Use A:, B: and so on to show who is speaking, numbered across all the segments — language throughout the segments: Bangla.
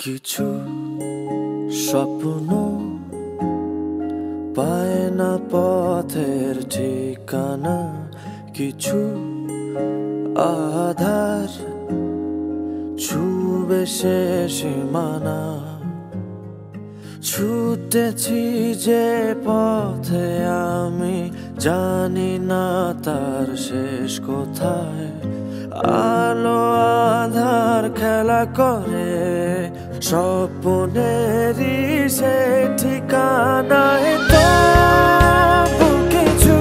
A: কিছু স্বপ্ন পায় না পথের ঠিকানা, কিছু আধার ছুবে সে সীমানা। ছুটেছি যে পথে আমি জানি না তার শেষ কোথায়। আলো আধার খেলা করে স্বপ্নেরই সে ঠিকানায়। তবু কিছু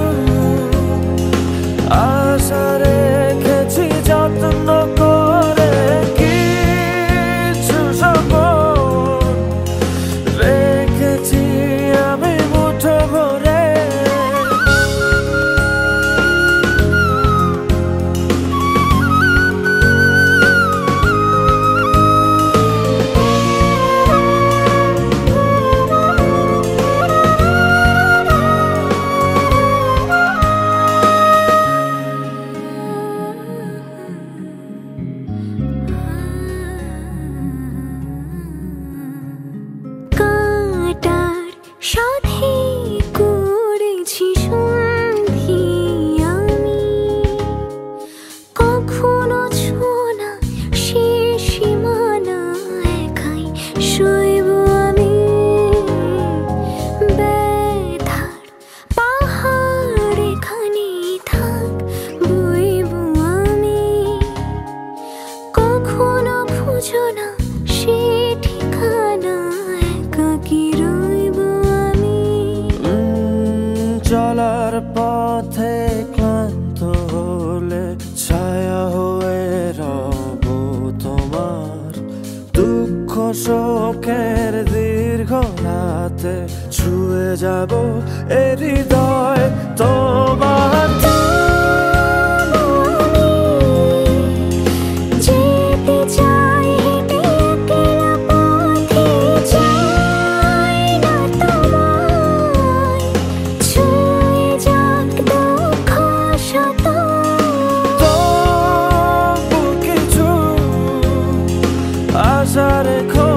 A: আশা রেখেছি যত্ন করে, কিছু স্বপ্ন রেখেছি আমি মুঠো ভরে। চলার পথে ক্লান্ত হলে ছায়া হয়ে রব তোমার। দুঃখ শোকের দীর্ঘ রাতে ছুঁয়ে যাব এ হৃদয় তোমার। আশা রেখো